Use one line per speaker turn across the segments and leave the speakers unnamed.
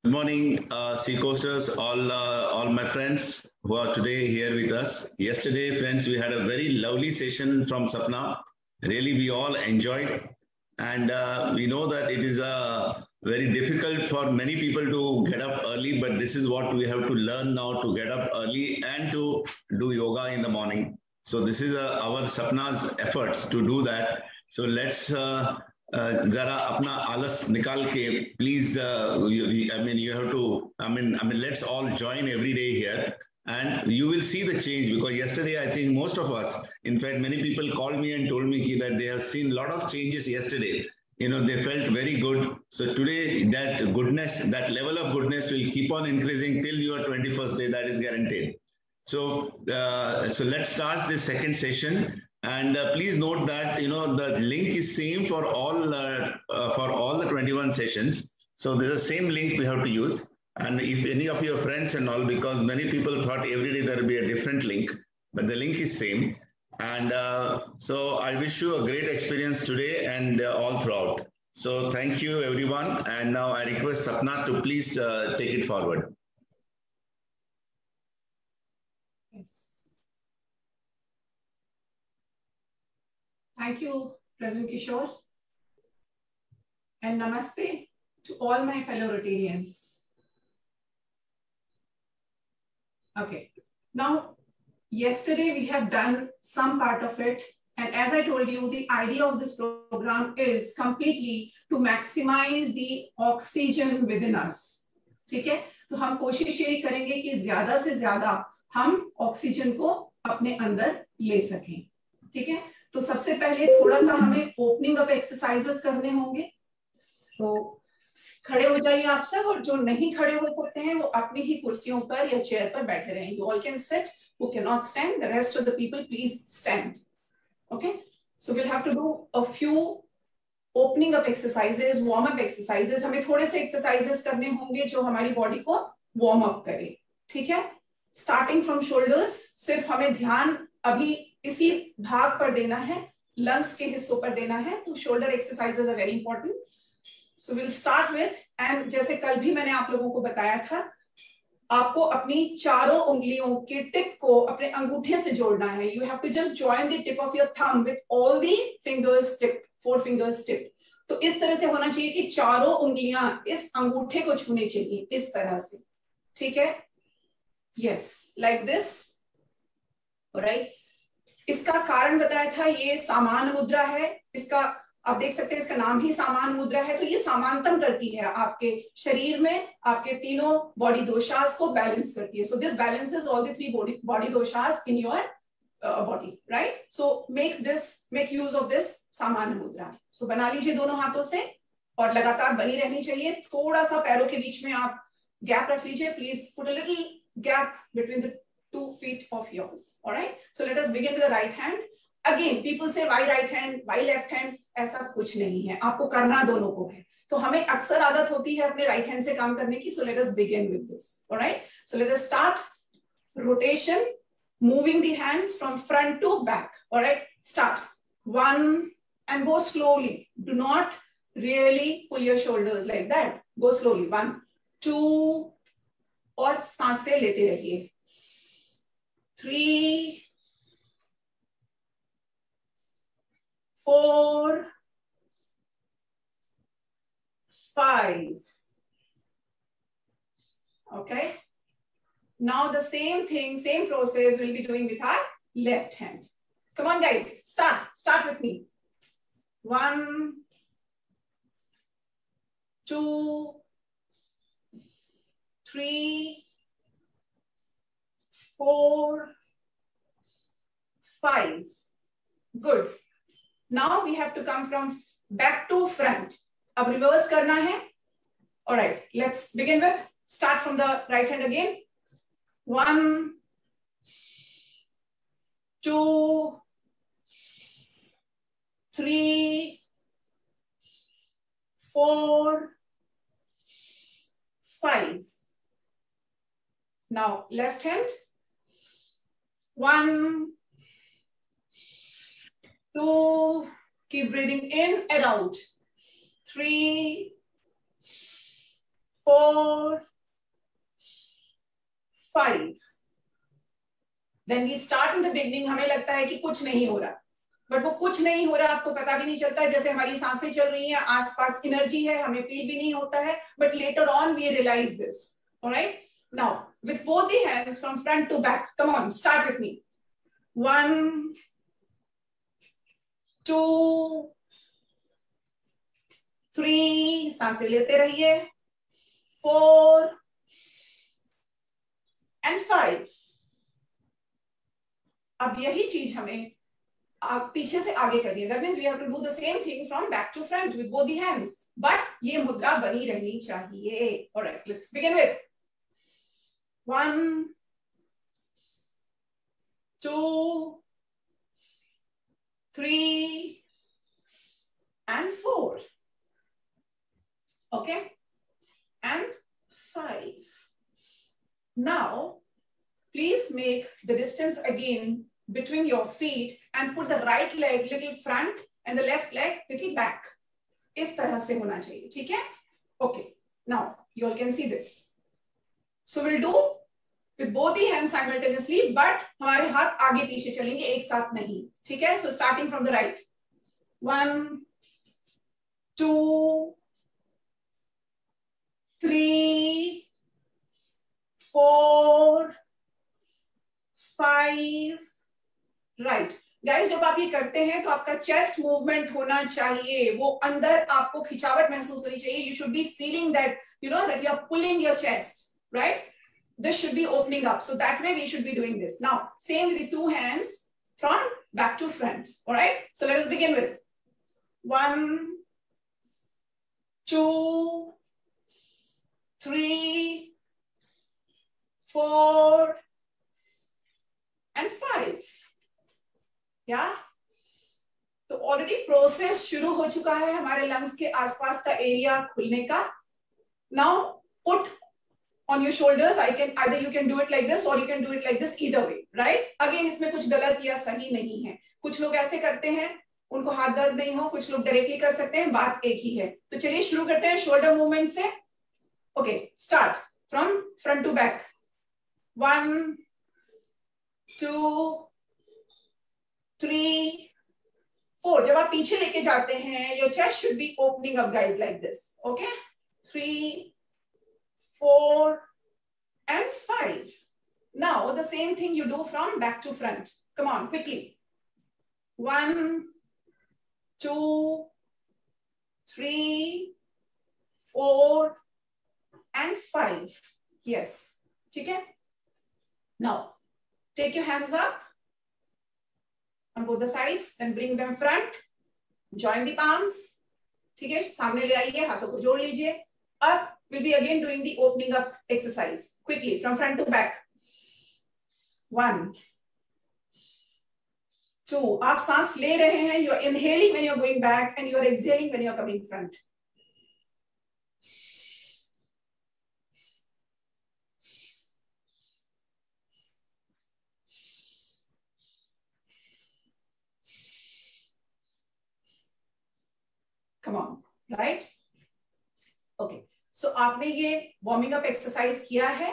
Good morning, Seacoasters, all my friends who are today here with us. Yesterday, friends, we had a very lovely session from Sapna. Really, we all enjoyed. And we know that it is very difficult for many people to get up early, but this is what we have to learn now, to get up early and to do yoga in the morning. So this is our Sapna's efforts to do that. So let's जरा अपना आलस निकाल के please you have to let's all join every day here and you will see the change, because yesterday I think most of us, in fact many people called me and told me that they have seen a lot of changes yesterday. They felt very good. So today that goodness, that level of goodness will keep on increasing till your 21st day, that is guaranteed. So let's start this second session. And please note that the link is same for all the 21 sessions. So there's the same link we have to use. And if any of your friends and all, because many people thought every day there will be a different link, but the link is same. And so I wish you a great experience today and all throughout. So thank you everyone. And now I request Sapna to please take it forward.
Yes. Thank you, President Kishore. And namaste to all my fellow Rotarians. Okay, now yesterday we have done some part of it. And as I told you, the idea of this program is completely to maximize the oxygen within us. ठीक है, तो हम कोशिश यही करेंगे कि ज्यादा से ज्यादा हम ऑक्सीजन को अपने अंदर ले सकें. ठीक है, तो सबसे पहले थोड़ा सा हमें ओपनिंग अप एक्सरसाइजेस करने होंगे. तो खड़े हो जाइए आप सब, और जो नहीं खड़े हो सकते हैं वो अपनी ही कुर्सियों पर या चेयर पर बैठे रहें. You all can sit, who cannot stand, the rest of the people please stand. Okay, so we'll have to do a few opening up exercises, warm up exercises. हमें थोड़े से exercises करने होंगे जो हमारी बॉडी को warm up करे. ठीक है, starting from shoulders. सिर्फ हमें ध्यान अभी इसी भाग पर देना है, लंग्स के हिस्सों पर देना है. तो shoulder exercises are very important. So will start with, and जैसे कल भी मैंने आप लोगों को बताया था, आपको अपनी चारों उंगलियों के टिप को अपने अंगूठे से जोड़ना है. You have to just join the tip of your thumb with all the fingers tip, 4 fingers tip. तो इस तरह से होना चाहिए कि चारों उंगलियां इस अंगूठे को छूने चाहिए, इस तरह से. ठीक है, यस, लाइक दिस. ऑलराइट, इसका कारण बताया था, ये सामान्य मुद्रा है. इसका आप देख सकते हैं, इसका नाम ही सामान्य मुद्रा है. तो ये समानतम करती है आपके शरीर में, आपके तीनों बॉडी दोषास को बैलेंस करती है. So this balances all the 3 body doshas in your body, right. So make use of this samanya mudra. सो बना लीजिए दोनों हाथों से, और लगातार बनी रहनी चाहिए. थोड़ा सा पैरों के बीच में आप गैप रख लीजिए. Please put a little gap between the 2 feet of yours. All right, so let us begin with the right hand. Again, people say why right hand, why left hand. ऐसा कुछ नहीं है, आपको करना दोनों को है. तो हमें अक्सर आदत होती है अपने राइट हैंड से काम करने की. So let us begin with this. All right, so let us start rotation, moving the hands from front to back. All right, start 1 and go slowly. Do not really pull your shoulders like that. Go slowly. 1, 2, और सांसें लेते रहिए. 3, 4, 5. Okay, now the same thing, same process we'll be doing with our left hand. Come on guys, start with me. 1, 2, 3, 4, 5. Good. Now we have to come from back to front. अब reverse करना है. All right, let's begin with, start from the right hand again. 1, 2, 3, 4, 5. Now left hand. 1, 2, keep breathing in and out. 3, 4, 5. When we start in the beginning, हमें लगता है कि कुछ नहीं हो रहा, बट वो कुछ नहीं हो रहा, आपको पता भी नहीं चलता है, जैसे हमारी सांसें चल रही हैं, आसपास एनर्जी है, हमें फील भी नहीं होता है, but later on we realise this. Alright, now with both the hands from front to back, come on, start with me. 1, 2, 3, सांसें लेते रहिए, 4 and 5. अब यही चीज हमें पीछे से आगे करनी है. That means we have to do the same thing from back to front with both the hands. But ये मुद्रा बनी रहनी चाहिए. All right, let's begin with 1, 2, 3 and 4. Okay, and 5. Now, please make the distance again between your feet and put the right leg little front and the left leg little back. इस तरह से होना चाहिए, ठीक है? Okay, now you all can see this. So we'll do with both the hands simultaneously, but हमारे हाथ आगे पीछे चलेंगे, एक साथ नहीं, ठीक है? So starting from the right. 1, 2, 3, 4, 5. Right guys, जब आप ये करते हैं तो आपका चेस्ट मूवमेंट होना चाहिए, वो अंदर आपको खिंचावट महसूस होनी चाहिए. You should be feeling that you know that you are pulling your chest, right? This should be opening up, so that way we should be doing this. Now same with the two hands from back to front. All right, so let us begin with 1, 2, 3, 4 and 5. या तो already process शुरू हो चुका है हमारे lungs के आसपास का एरिया खुलने का. Now put on your shoulders. Either you can do it like this or you can do it like this, either way, right? Again, इसमें कुछ गलत या सही नहीं है. कुछ लोग ऐसे करते हैं, उनको हाथ दर्द नहीं हो, कुछ लोग डायरेक्टली कर सकते हैं, बात एक ही है. तो चलिए शुरू करते हैं शोल्डर मूवमेंट से. Okay, start from front to back. 1, 2, 3, 4. जब आप पीछे लेके जाते हैं, your chest should be opening up, guys, like this. Okay, 3, 4 and 5. Now the same thing you do from back to front. Come on, quickly. 1, 2, 3, 4 and 5. Yes, okay. Now take your hands up on both the sides, then bring them front. Join the palms. ठीक है, सामने ले आइए, हाथों को जोड़ लीजिए. अब we'll be again doing the opening up exercise quickly from front to back. 1, 2. आप सांस ले रहे हैं, you are inhaling when you are going back and you are exhaling when you are coming front. Come on, right? Okay. So आपने ये warming up exercise किया है.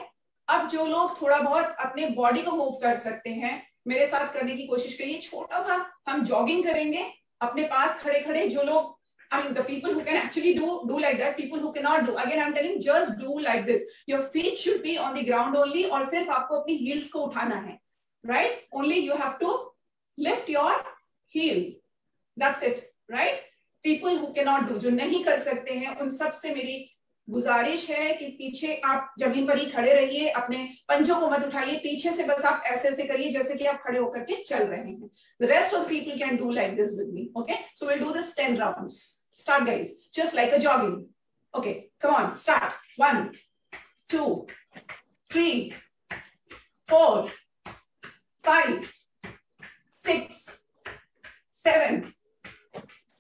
अब जो लोग थोड़ा बहुत अपने बॉडी को मूव कर सकते हैं, मेरे साथ करने की कोशिश करिए. छोटा सा हम जॉगिंग करेंगे अपने पास खड़े खड़े. जो लोग, I mean, the people who can actually do like that, people who cannot do, again I'm telling, just do like this. Your feet should be on the ground only, और सिर्फ आपको अपनी heels को उठाना है, right? Only you have to lift your heel. That's it, right? People who cannot do, जो नहीं कर सकते हैं, उन सब से मेरी गुजारिश है कि पीछे आप जमीन पर ही खड़े रहिए, अपने पंजों को मत उठाइए, पीछे से बस आप ऐसे ऐसे करिए जैसे कि आप खड़े होकर के चल रहे हैं. The rest of the people can do like this with me. Okay, so we'll do this 10 rounds. Start, guys, just like a jogging. Okay, come on, start. 1, 2, 3, 4, 5, 6, 7,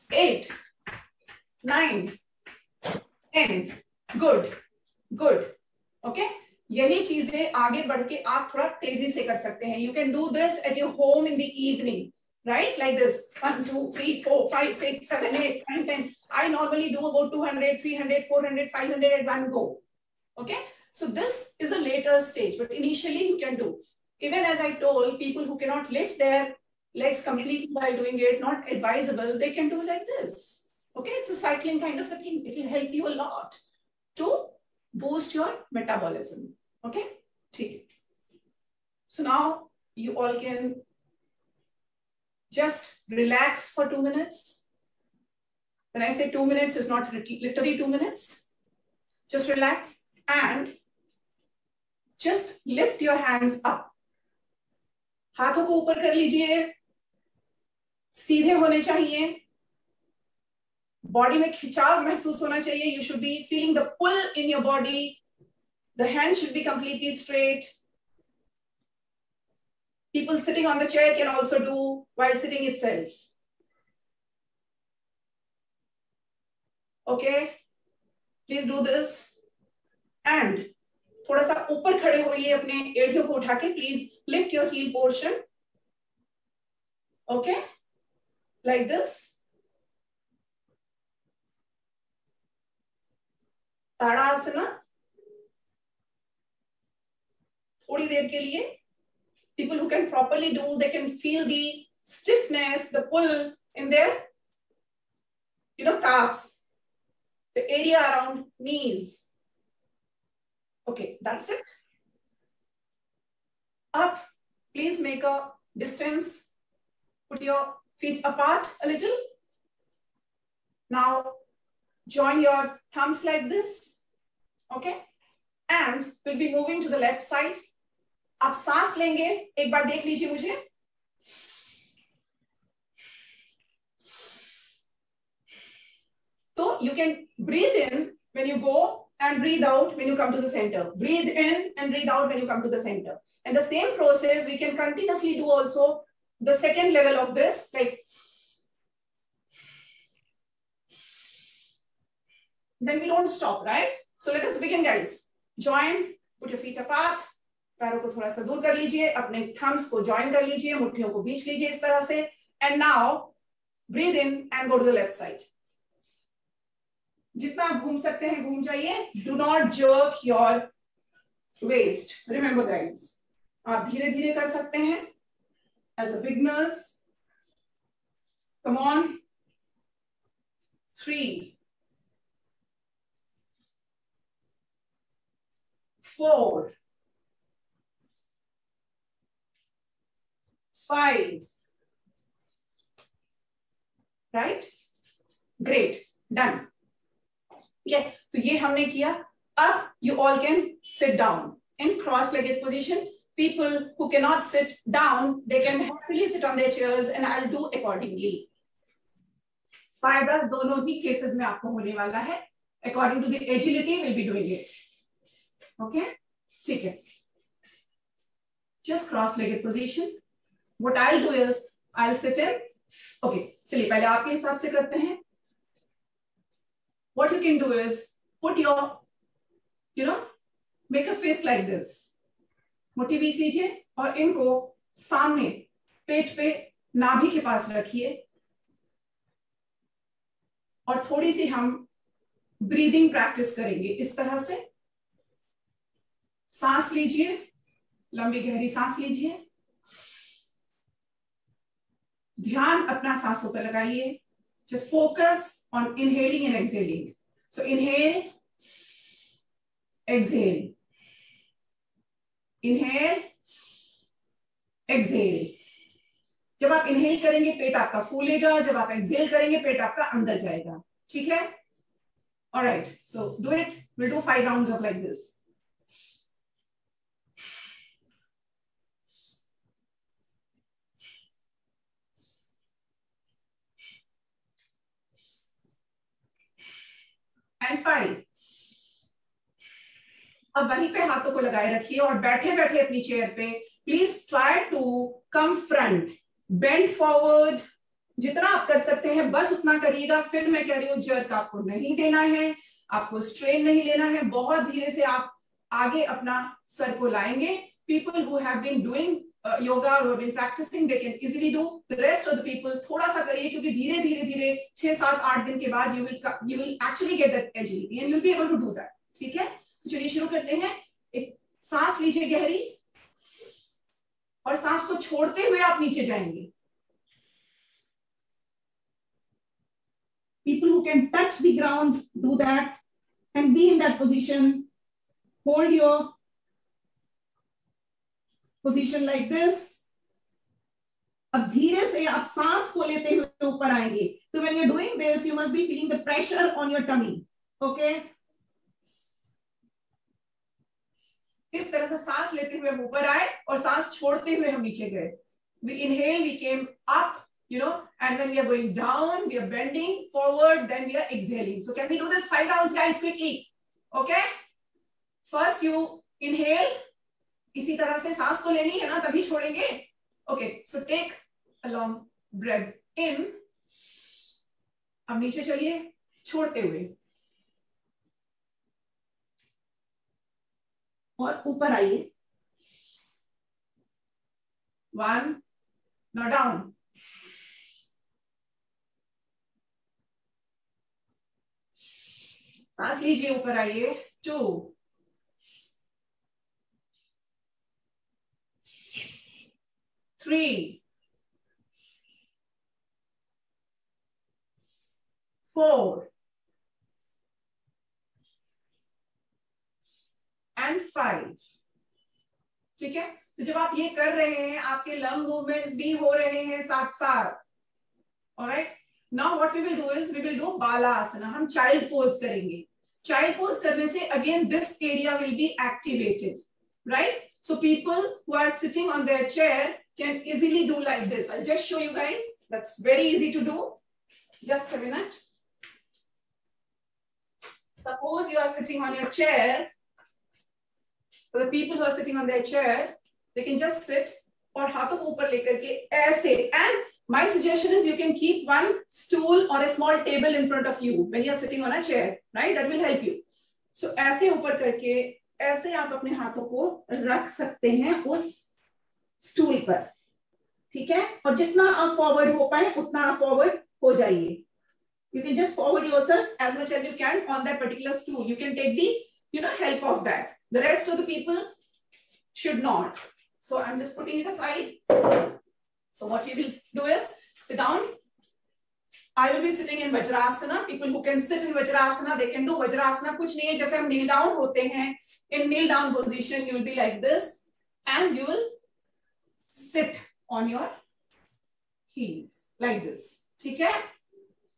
8, 9, 10. Good good. Okay, यही चीजें आगे बढ़ के आप थोड़ा तेजी से कर सकते हैं. You can do this at your home in the evening, right? Like this. 1, 2, 3, 4, 5, 6, 7, 8, 9, 10. I normally do about 200, 300, 400, 500 at one go. Okay, so this is a later stage, but initially you can do. Even as I told, people who cannot lift their legs completely while doing it, not advisable, they can do like this. Okay, it's a cycling kind of a thing. It will help you a lot to boost your metabolism. Okay, take it. So now you all can just relax for 2 minutes. When I say 2 minutes, it's not literally 2 minutes. Just relax and just lift your hands up. हाथों को ऊपर कर लीजिए, सीधे होने चाहिए, body में खिंचाव महसूस होना चाहिए. You should be feeling the pull in your body. The hand should be completely straight. People sitting on the chair can also do while sitting itself. Okay, please do this. And थोड़ा सा ऊपर खड़े होइए, अपने एड़ियों को उठा के. Please lift your heel portion. Okay, like this. ताड़ासना. थोड़ी देर के लिए. People who can properly do, they can feel the stiffness, the pull in their, calves, the area around knees. Okay, that's it. Up, please make a distance. Put your feet apart a little. Now, join your thumbs like this. Okay, and we'll be moving to the left side. आप सांस लेंगे, एक बार देख लीजिए मुझे. So you can breathe in when you go and breathe out when you come to the center. Breathe in and breathe out when you come to the center. And the same process we can continuously do also the second level of this, like then we don't stop, right? So let us begin, guys. Join, put your feet apart. पैरों को थोड़ा सा दूर कर लीजिए, अपने Thums को join कर लीजिए, मुट्ठियों को बीच लीजिए इस तरह से. And now breathe in and go to the left side. जितना आप घूम सकते हैं घूम जाइए. Do not jerk your waist. Remember guys, आप धीरे धीरे कर सकते हैं as a beginners. Come on. 3, 4, 5. Right? Great. Done. Yeah. तो ये हमने किया. अब you all can sit down in cross-legged position. People who cannot sit down, they can happily sit on their chairs, and I'll do accordingly. 5 breaths दोनों ही cases में आपको होने वाला है. According to the agility, we'll be doing it. Okay? ठीक है. Just cross-legged position. What I'll do is I'll sit in. Okay, चलिए पहले आपके हिसाब से करते हैं. What you can do is put your, make a fist like this. मुट्ठी बीच लीजिए और इनको सामने पेट पे नाभि के पास रखिए. और थोड़ी सी हम ब्रीदिंग प्रैक्टिस करेंगे इस तरह से. सांस लीजिए, लंबी गहरी सांस लीजिए. ध्यान अपना सांसों पर लगाइए. Just focus on inhaling and exhaling. So inhale, exhale. Inhale, exhale. जब आप inhale करेंगे पेट आपका फूलेगा, जब आप exhale करेंगे पेट आपका अंदर जाएगा. ठीक है? All right. So do it. We'll do 5 rounds of like this. And 5. अब वहीं पे हाथों को लगाए रखिए और बैठे बैठे अपनी चेयर पे please try to come front, bend forward. जितना आप कर सकते हैं बस उतना करिएगा. फिर मैं कह रही हूँ जर्क आपको नहीं देना है, आपको स्ट्रेन नहीं लेना है. बहुत धीरे से आप आगे अपना सर को लाएंगे. People who have been doing yoga or have been practicing, they can easily do. The rest of the people थोड़ा सा करिए क्योंकि धीरे धीरे धीरे 6, 7, 8 दिन के बाद you will actually get that agility and you'll be able to do that. ठीक है? तो चलिए शुरू करते हैं। एक सांस लीजिए गहरी और सांस को छोड़ते हुए आप नीचे जाएंगे। People who can touch the ground do that and be in that position. Hold your position like this. अब धीरे से आप सांस को लेते हुए ऊपर आएंगे। So when you're doing this, you must be feeling the pressure on your tummy. Okay? इस तरह से सांस लेते हुए हम ऊपर आए और सांस छोड़ते हुए हम नीचे गए। We inhale, we came up, you know, and when we are going down, we are bending forward, then we are exhaling. So can we do this 5 rounds, guys, quickly? Okay? First you inhale. इसी तरह से सांस तो लेनी है ना, तभी छोड़ेंगे. Okay, so take a long breath in. अब नीचे चलिए छोड़ते हुए और ऊपर आइए. 1, now down. सांस लीजिए, ऊपर आइए. 2, 3, 4 and 5. ठीक है. तो जब आप ये कर रहे हैं आपके लंग मूवमेंट्स भी हो रहे हैं साथ साथ. Alright. Now what we will do is we will do balasana. हम चाइल्ड पोज करेंगे. चाइल्ड पोज करने से again this area will be activated. Right. So people who are sitting on their chair can easily do like this. I'll just show you guys. That's very easy to do. Just a minute. Suppose you are sitting on your chair. So the people who are sitting on their chair, they can just sit और हाथों को ऊपर लेकर के ऐसे. And my suggestion is you can keep one stool or a small table in front of you when you are sitting on a chair. Right? That will help you. So ऐसे ऊपर करके ऐसे आप अपने हाथों को रख सकते हैं उस स्टूल पर. ठीक है. और जितना आप फॉरवर्ड हो पाए उतना आप फॉरवर्ड हो जाइए. You can just forward yourself as much as you can on that particular stool. You can take the help of that. The rest of the people should not. So I'm just putting it aside. So what we will do is sit down. I will be sitting in Vajrasana. People who can sit in Vajrasana, they can do Vajrasana. कुछ नहीं है, जैसे हम kneel down होते हैं. In kneel down position, you will be like this, and you will sit on your heels like this. ठीक है?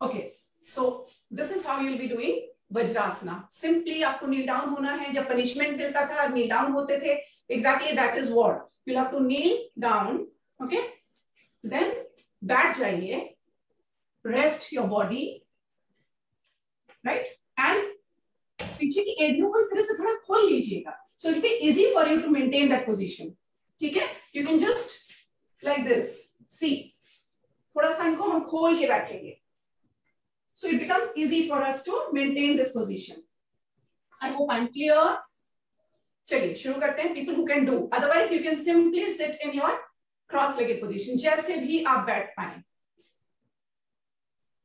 Okay. So this is how you will be doing Vajrasana. Simply आपको kneel down होना है. जब punishment मिलता था, kneel down होते थे. Exactly that is what. You'll have to kneel down. Okay? Then बैठ जाइए. Rest your body. Right? And पीछे की एड़ियों को इस तरह से थोड़ा खोल लीजिएगा. So it will be easy for you to maintain that position. ठीक है? You can just like this. See. थोड़ा सा इनको हम खोल के बैठेंगे. So it becomes easy for us to maintain this position. I hope I'm clear. चलिए शुरू करते हैं. People who can do. Otherwise you can simply sit in your cross-legged position. जैसे भी आप बैठ पाएं.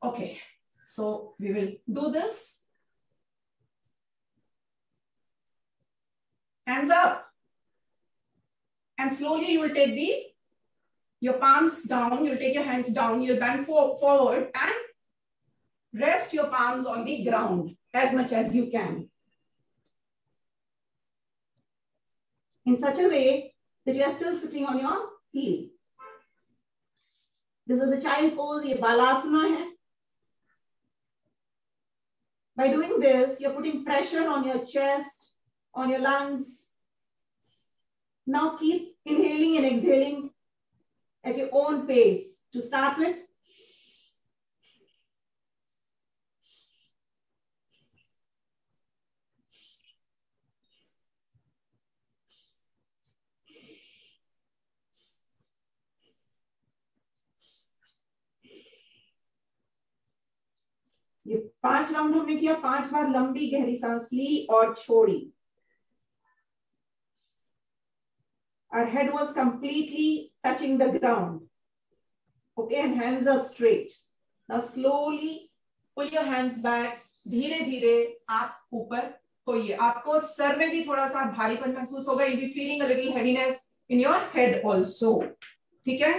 Okay. So we will do this. Hands up. And slowly you will take your palms down. You'll take your hands down. You'll bend forward and rest your palms on the ground as much as you can. In such a way that you are still sitting on your heel. This is a child pose. ये balasana है. By doing this, you're putting pressure on your chest, on your lungs. Now keep inhaling and exhaling at your own pace. To start with, ये 5 round हमने किया. 5 बार लंबी गहरी सांस ली और छोड़ी. Our head was completely touching the ground. Okay, and hands are straight. Now slowly pull your hands back. धीरे धीरे आप ऊपर होइए। आपको सर में भी थोड़ा सा भारीपन महसूस होगा, you be feeling a little heaviness in your head also, ठीक है।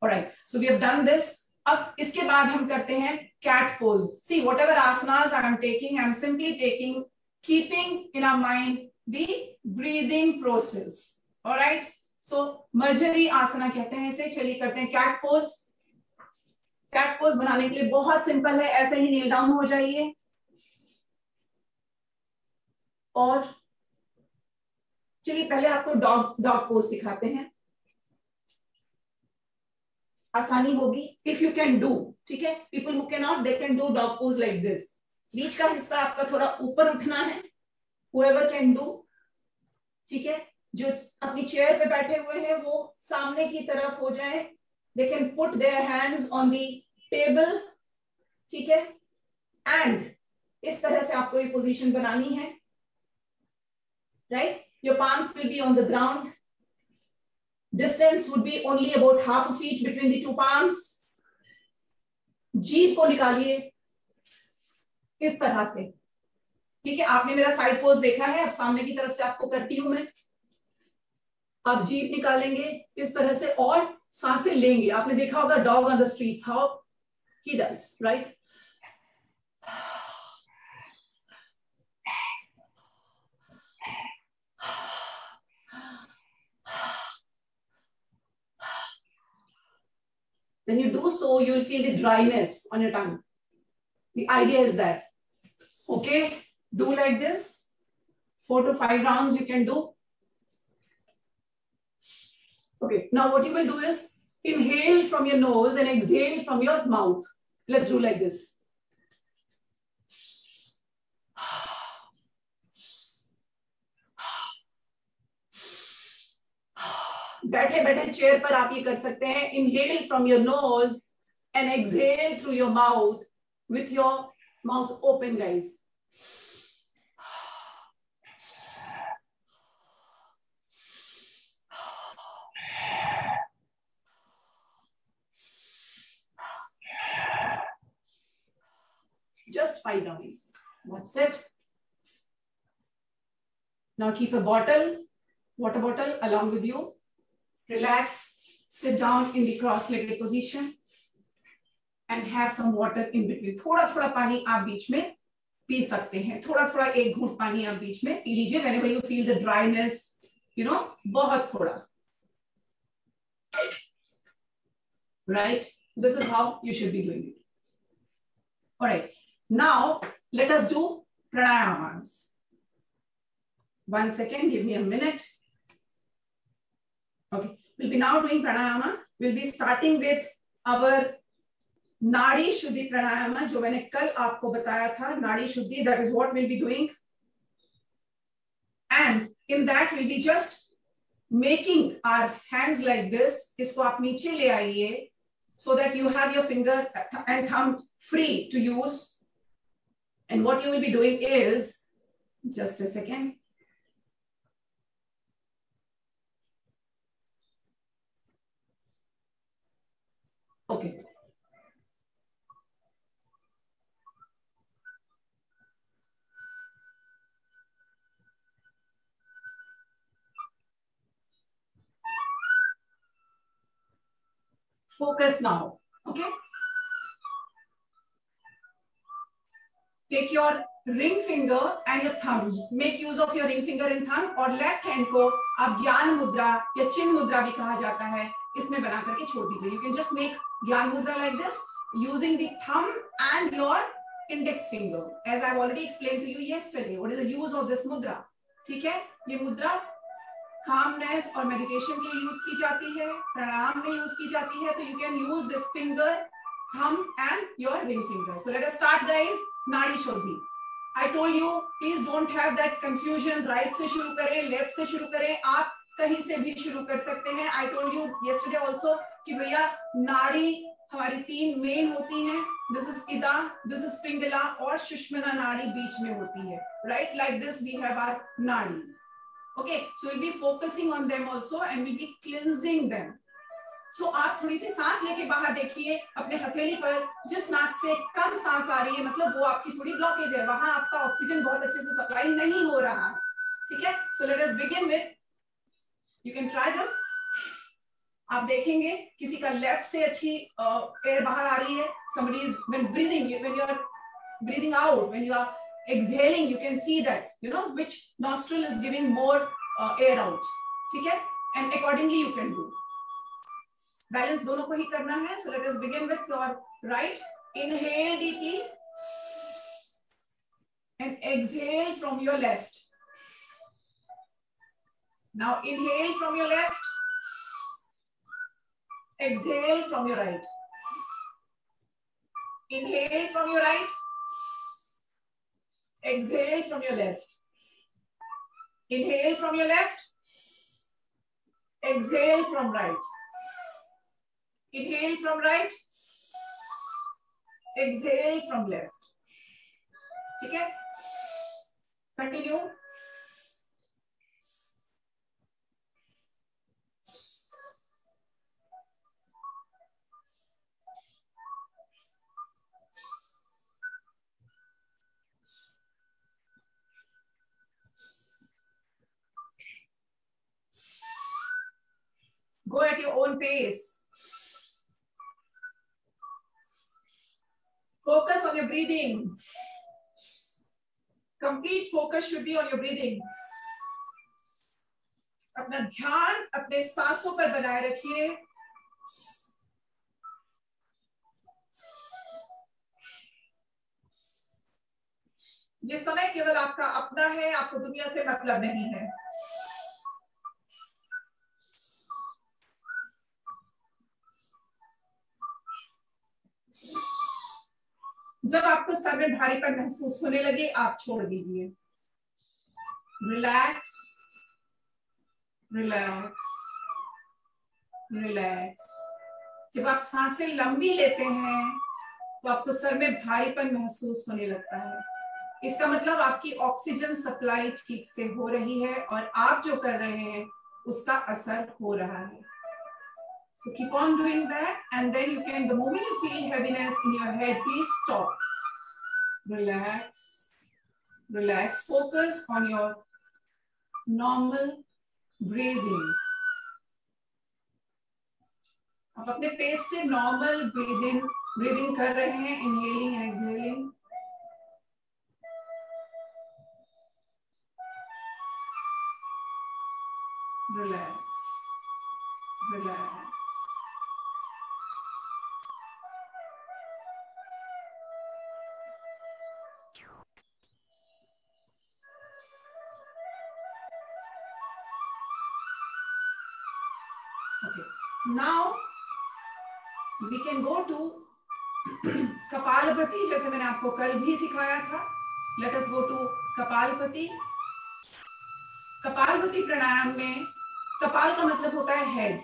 Alright, so we have done this. अब इसके बाद हम करते हैं cat pose. See whatever asanas I am taking, I am simply taking keeping in our mind the breathing process. Alright, so marjari asana कहते हैं इसे। चलिए करते हैं कैट पोज। कैट पोज बनाने के लिए बहुत सिंपल है, ऐसे ही नील डाउन हो जाइए और चलिए पहले आपको डॉग पोज सिखाते हैं, आसानी होगी इफ यू कैन डू, ठीक है। People who can not, they can do dog pose like this. बीच का हिस्सा आपका थोड़ा ऊपर उठना है, whoever can do, ठीक है। जो अपनी चेयर पे बैठे हुए हैं वो सामने की तरफ हो जाए, they can put their hands on the table, ठीक है। एंड इस तरह से आपको ये पोजीशन बनानी है, right. Your palms will be on the ground. Distance would be only about half a feet between the two palms. जीभ को निकालिए इस तरह से, ठीक है। आपने मेरा साइड पोज देखा है, अब सामने की तरफ से आपको करती हूं मैं। आप जीभ निकालेंगे इस तरह से और सांसें लेंगे। आपने देखा होगा dog on the streets, how he does, right. When you do so, you will feel the dryness on your tongue. The idea is that, okay, do like this, 4 to 5 rounds you can do. Okay, now what you will do is inhale from your nose and exhale from your mouth. Let's do like this. बैठे बैठे chair पर आप ये कर सकते हैं। Inhale from your nose and exhale through your mouth with your mouth open guys. Just 5 rounds. That's it. Now keep a bottle, water bottle along with you. Relax, sit down in the cross-legged position and have some water in between. थोड़ा थोड़ा पानी आप बीच में P सकते हैं, थोड़ा थोड़ा एक घूंट पानी आप बीच में पी लीजिए whenever you feel the dryness, you know, बहुत थोड़ा, right? This is how you should be doing it. All right, now let us do pranayamas. 1 second, give me a minute. Okay, we'll be now doing pranayama. We'll be starting with our नाड़ी शुद्धि प्राणायाम, जो मैंने कल आपको बताया था, नाड़ी शुद्धि, that is what we'll be doing. And in that we'll be just making our hands like this. इसको आप नीचे ले आइए so that you have your finger and thumb free to use. And what you will be doing is, just a second. Okay. Focus now, okay? Take your ring finger and your thumb. Make use of your ring finger and thumb. और left hand को आप ज्ञान मुद्रा या चिन्ह मुद्रा भी कहा जाता है, इसमें बना करके छोड़ दीजिए. You can just make ज्ञान मुद्रा like this using the thumb and your index finger. As I've already explained to you yesterday, what is the use of this mudra? ठीक है, ये मुद्रा calmness और meditation के लिए यूज की जाती है, प्राणायाम में यूज की जाती है. तो you can use this finger, thumb and your ring finger. So let us start, guys. नाड़ी शुद्धि. I told you, please don't have that confusion. Right से शुरू करें, left से शुरू करें, आप कहीं से भी शुरू कर सकते हैं. I told you yesterday also कि भैया नाड़ी हमारी 3 मेन होती हैं. This is Ida, this is Pingala और सुषुम्ना नाड़ी बीच में होती है. Right, like this we have our nadis. Okay, so we'll be focusing on them also and we'll be cleansing them. सो आप थोड़ी सी सांस लेके बाहर देखिए अपने हथेली पर, जिस नाक से कम सांस आ रही है मतलब वो आपकी थोड़ी ब्लॉकेज है, वहां आपका ऑक्सीजन बहुत अच्छे से सप्लाई नहीं हो रहा है, ठीक है। So let us begin with, you can try this. आप देखेंगे किसी का लेफ्ट से अच्छी एयर बाहर आ रही है, somebody is when breathing, when you are breathing out, when you are exhaling, you can see that you know which nostril is giving more air out, ठीक है, and accordingly you can do. Balance दोनों को ही करना है। So let us begin with your right. Inhale deeply and exhale from your left. Now inhale from your left, exhale from your right. Inhale from your right, exhale from your left. Inhale from your left, exhale from right. Inhale from right, exhale from left. ठीक है, continue. Go at your own pace. Focus on your breathing. Complete focus should be on your breathing. अपना ध्यान अपने सांसों पर बनाए रखिए। ये समय केवल आपका अपना है, आपको दुनिया से मतलब नहीं है। जब आपको सर में भारीपन महसूस होने लगे आप छोड़ दीजिए। Relax relax relax. जब आप सांसें लंबी लेते हैं तो आपको सर में भारीपन महसूस होने लगता है, इसका मतलब आपकी ऑक्सीजन सप्लाई ठीक से हो रही है और आप जो कर रहे हैं उसका असर हो रहा है। So keep on doing that, and then you can, the moment you feel heaviness in your head, please stop. Relax, relax. Focus on your normal breathing. आप अपने पेस से नॉर्मल ब्रीदिंग कर रहे हैं, inhaling and exhaling. Relax relax. Okay, now we can go to kapalbhati, जैसे मैंने आपको कल भी सिखाया था। Let us go to kapalbhati. Kapalbhati प्राणायाम में कपाल का मतलब होता है head,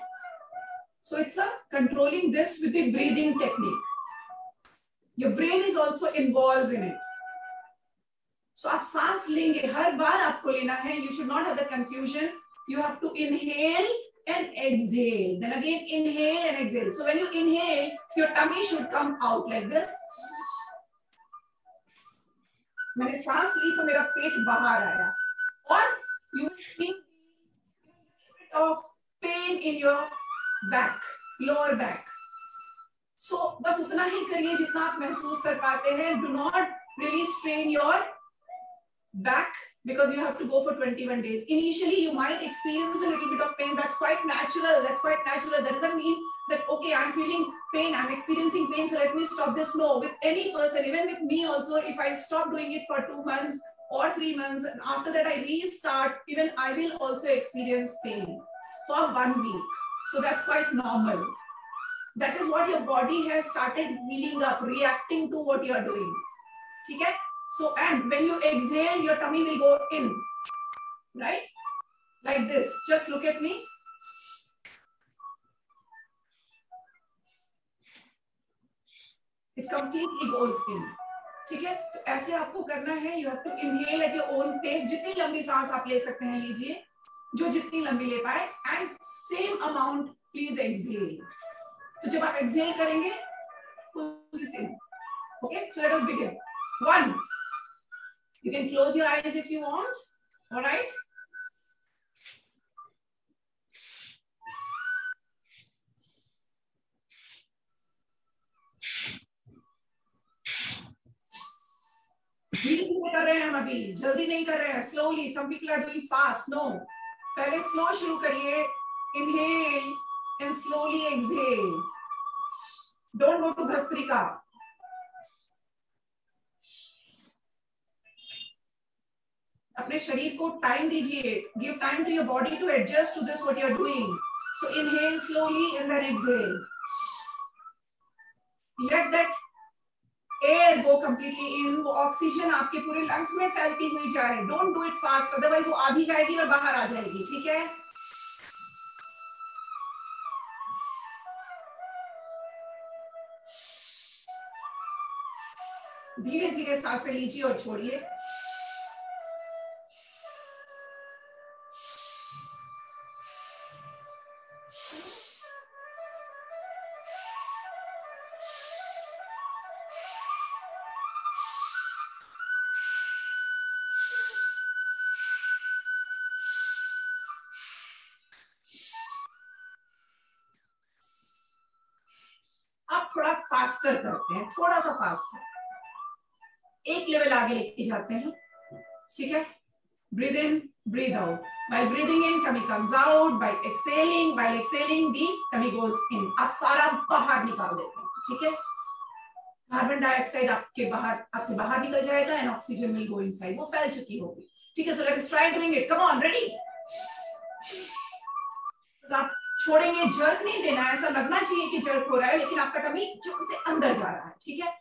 so it's a controlling this with the breathing technique. Your brain is also involved in it. So आप सांस लेंगे, हर बार आपको लेना है, you should not have the confusion. You have to inhale and exhale, then again inhale and exhale. So when you inhale, your tummy should come out like this. मैंने सांस ली तो मेरा पेट बाहर आया, और you feel of pain in your back, lower back. So बस उतना ही करिए जितना आप महसूस कर पाते हैं. Do not really strain your back, because you have to go for 21 days. Initially, you might experience a little bit of pain. That's quite natural. That's quite natural. That doesn't mean that, okay, I'm feeling pain, I'm experiencing pain, so let me stop this. No, with any person, even with me also, if I stop doing it for 2 months or 3 months, and after that I restart, even I will also experience pain for 1 week. So that's quite normal. That is what your body has started healing up, reacting to what you are doing. Okay? So, and when you exhale, your tummy will go in, right? Like this. Just look at me. It completely goes in. ठीक है? तो ऐसे आपको करना है. You have to inhale at your own pace. जितनी लंबी सांस आप ले सकते हैं लीजिए, जो जितनी लंबी ले पाए, and same amount please exhale. तो जब आप एक्सेल करेंगे position. Okay, so let us begin. 1. You can close your eyes if you want. All right. धीरे धीरे कर रहे हैं हम, अभी जल्दी नहीं कर रहे हैं, slowly. Some people are doing fast. No, पहले slow शुरू करिए. Inhale and slowly exhale. Don't go to Bhastrika. अपने शरीर को टाइम दीजिए. Give time to your body to adjust to this what you are doing. So inhale slowly and then exhale. Let that air go completely in. वो oxygen आपके पूरे lungs में फैलती हुई जाए. Don't do it fast, otherwise वो आधी जाएगी और बाहर आ जाएगी. ठीक है? धीरे धीरे सांसें लीजिए और छोड़िए. थोड़ा फास्टर करते हैं, थोड़ा सा फास्टर, एक लेवल आगे लेके जाते हैं. ठीक है? Breathe in, breathe out. While breathing in, tummy comes out. By exhaling, while exhaling, the tummy goes in. आप सारा बाहर निकाल देते हैं. ठीक है? कार्बन डाइऑक्साइड आपके बाहर, आपसे बाहर निकल जाएगा and oxygen will go inside. वो फैल चुकी होगी. ठीक है? So let us try doing it. Come on, ready? तो आप छोड़ेंगे, जर्क नहीं देना है. ऐसा लगना चाहिए कि जर्क हो रहा है, लेकिन आपका टमी जोर से अंदर जा रहा है. ठीक है?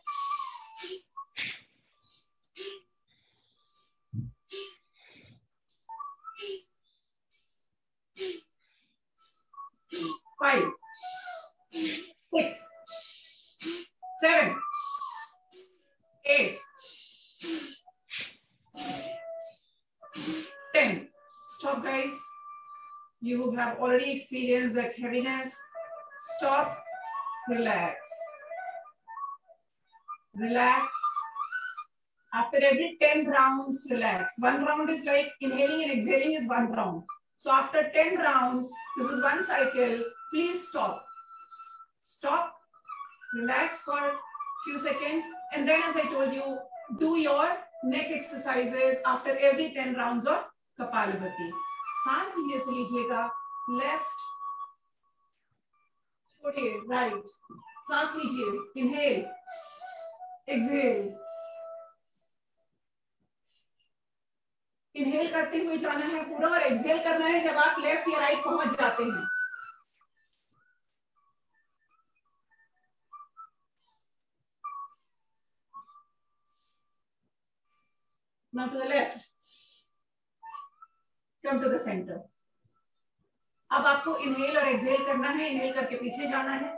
5, 6, 7, 8, 10. Stop, guys. You have already experienced that heaviness. Stop. Relax. Relax. After every 10 rounds, relax. 1 round is like inhaling and exhaling is 1 round. So after 10 rounds, this is 1 cycle. Please stop. Stop. Relax for a few seconds. And then, as I told you, do your neck exercises after every 10 rounds of Kapalabhati. सांस धीरे से लीजिएगा. Left छोड़िए, right. सांस लीजिए. Inhale, exhale. Inhale करते हुए जाना है पूरा और एक्सहेल करना है जब आप लेफ्ट या राइट पहुंच जाते हैं. Now to the left. Come to the center. अब आपको इनहेल और एक्सहेल करना है. इनहेल करके पीछे जाना है,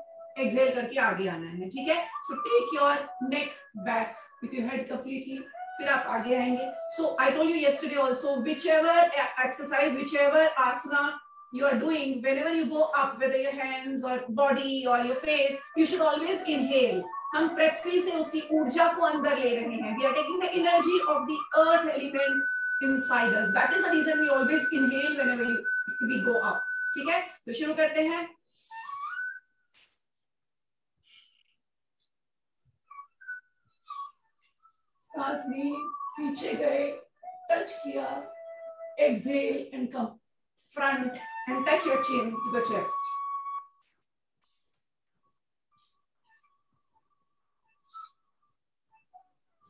एक्सहेल करके आगे आना है. ठीक है? So take your neck back with your head completely. फिर आप आगे आएंगे. So I told you yesterday also, whichever exercise, whichever asana you are doing, whenever you go up, whether your hands or body or your face, you should always inhale. हम पृथ्वी से उसकी ऊर्जा को अंदर ले रहे हैं. We are taking the energy of the earth element inside us. That is the reason we always inhale whenever we go up. ठीक है? तो शुरू करते हैं. सांस ली, पीछे गए, टच किया, exhale and come front and touch your chin to the chest.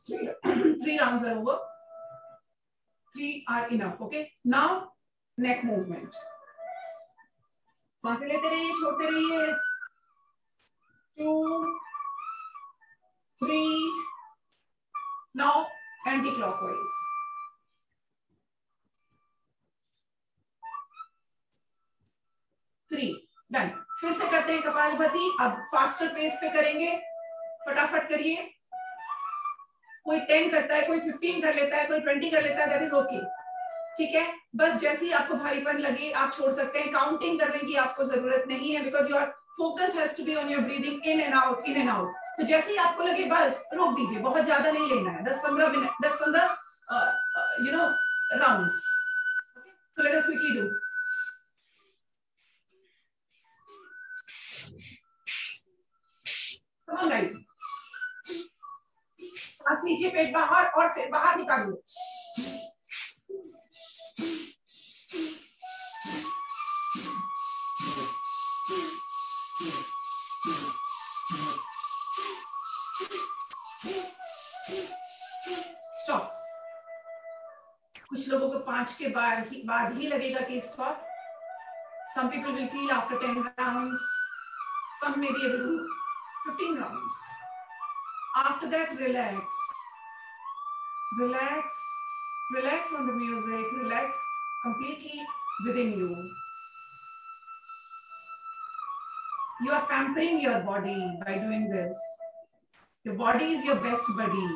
Three rounds are over. 3 are enough. Okay. Now neck movement. सांसें लेते रहिए, छोड़ते रहिए. 2, 3. Now anti-clockwise. 3. Done. फिर से करते हैं कपालभाति. अब फास्टर पेस पे करेंगे. फटाफट करिए. कोई 10 करता है, कोई 15 कर लेता है, कोई 20 कर लेता है. That is okay. ठीक है, बस जैसे ही आपको भारीपन लगे आप छोड़ सकते हैं, काउंटिंग करने की आपको जरूरत नहीं है, because your focus has to be on your breathing in and out, in and out. तो जैसे ही आपको लगे बस रोक दीजिए, बहुत ज्यादा नहीं लेना है, 10-15 minute, 10-15 rounds. So let us quickly do. Come on guys. सांस लीजिए, पेट बाहर और फिर बाहर निकालिए। स्टॉप। कुछ लोगों को 5 के बाद ही लगेगा कि stop. Some people will feel after 10 rounds. Some may be able to 15 rounds. After that, relax. Relax. Relax on the music. Relax completely within you. You are pampering your body by doing this. Your body is your best buddy.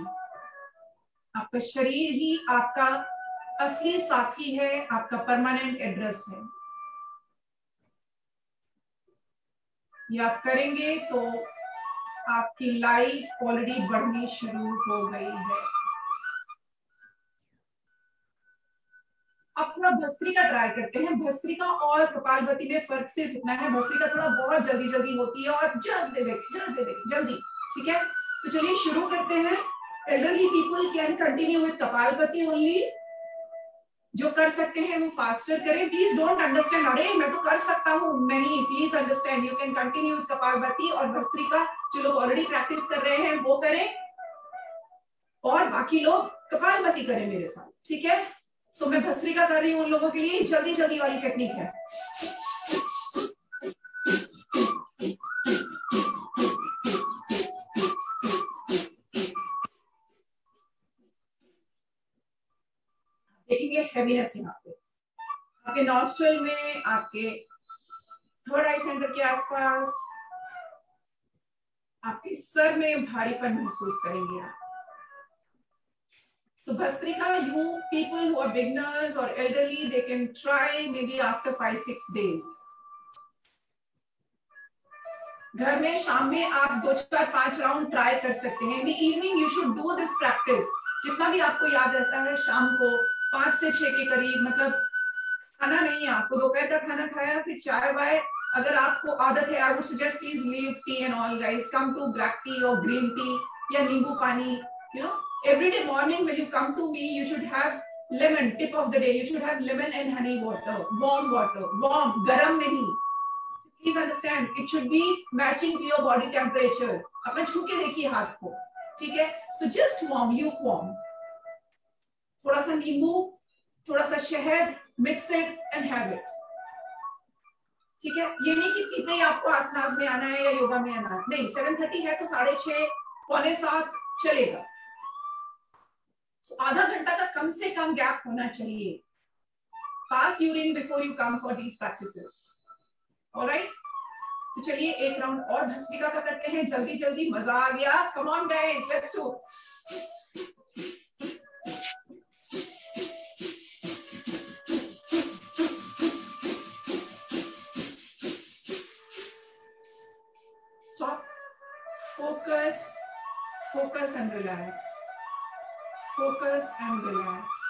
आपका शरीर ही आपका असली साथी है, आपका permanent address है। ये आप करेंगे तो आपकी लाइफ ऑलरेडी बढ़नी शुरू हो गई है। अब थोड़ा भस्त्रिका ट्राई करते हैं। भस्त्रिका और कपालभाति में फर्क सिर्फ इतना है, भस्त्रिका थोड़ा बहुत जल्दी जल्दी होती है और जल्दी, ठीक है। तो चलिए शुरू करते हैं। Elderly people can continue with kapalbhati only. जो कर सकते हैं वो फास्टर करें। प्लीज डोंट अंडरस्टैंड अरे मैं तो कर सकता हूँ, नहीं, please understand you can continue with kapalbhati और भस्त्रिका। जो लोग ऑलरेडी प्रैक्टिस कर रहे हैं वो करें और बाकी लोग कपालभाति करें मेरे साथ, ठीक है। सो मैं भस्त्रिका कर रही हूँ उन लोगों के लिए, जल्दी जल्दी वाली टेक्निक है। देखेंगे हैवीनेस यहाँ पे आपके नॉस्ट्रल में, आपके थर्ड आई सेंटर के आसपास, आपके सर में भारीपन महसूस करेंगे आप। So Bhastrika, you people who are beginners or elderly, they can try maybe after 5-6 days. घर में शाम में आप 2-4-5 राउंड ट्राई कर सकते हैं। In the evening you should do this practice. जितना भी आपको याद रहता है शाम को 5 से 6 के करीब, मतलब खाना नहीं है आपको, दोपहर का खाना खाया फिर चाय वाय, अगर आपको आदत है, I would suggest please leave tea and all guys, come to black tea or green tea या नींबू पानी, you know. Every day morning when you come to me, you should have lemon, tip of the day, you should have lemon and honey water, warm water, warm, garam nahi. Please understand, it should be matching to your body temperature. अपना छू के देखिए हाथ को, ठीक है। So just warm, lukewarm. थोड़ा सा नींबू, थोड़ा सा शहद, mix it and have it. ठीक है, ये नहीं कि पीते ही आपको आसनास में आना है या योगा में आना है, नहीं। 7:30 है तो 6:30, 6:45 चलेगा। So, आधा घंटा का कम से कम गैप होना चाहिए। Pass urine before you come for these practices, alright. तो चलिए एक राउंड और भस्त्रिका का करते हैं, जल्दी जल्दी, मजा आ गया। Come on guys, let's do. Stop, focus, focus and relax. Focus and relax,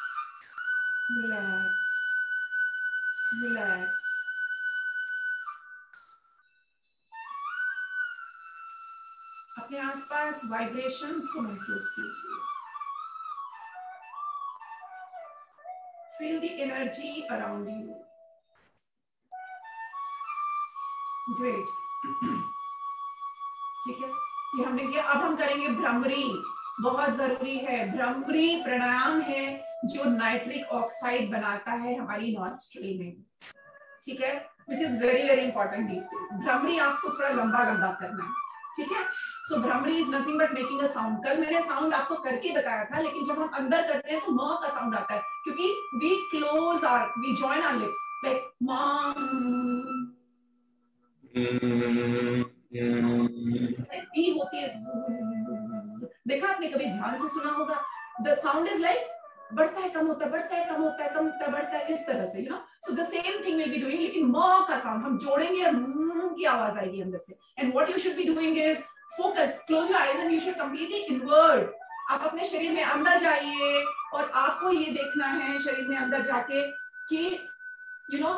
relax, relax. अपने आसपास वाइब्रेशंस को महसूस कीजिए। Feel the energy around you. Great. ठीक है, ये हमने किया। अब हम करेंगे भ्रमरी, बहुत जरूरी है। भ्रमरी प्राणायाम है जो नाइट्रिक ऑक्साइड बनाता है हमारी नॉस्ट्रल में, ठीक है, which is very very important these days. भ्रमरी आपको थोड़ा लंबा लंबा करना है, ठीक है। So bhramari is nothing but making a sound. कल मैंने साउंड आपको करके बताया था, लेकिन जब हम अंदर करते हैं तो म का साउंड आता है, क्योंकि we close our, we join our lips like ई होती है। देखा आपने, कभी ध्यान से सुना होगा, द साउंड इज लाइक बढ़ता है कम होता है, बढ़ता है कम होता है, कम होता है बढ़ता है, इस तरह से, you know. So the same thing will be doing, लेकिन म का साउंड हम जोड़ेंगे और की आवाज आएगी अंदर से. And what you should be doing is focus, close your eyes and you should completely inward. आप अपने शरीर में अंदर जाइए और आपको ये देखना है शरीर में अंदर जाके कि you know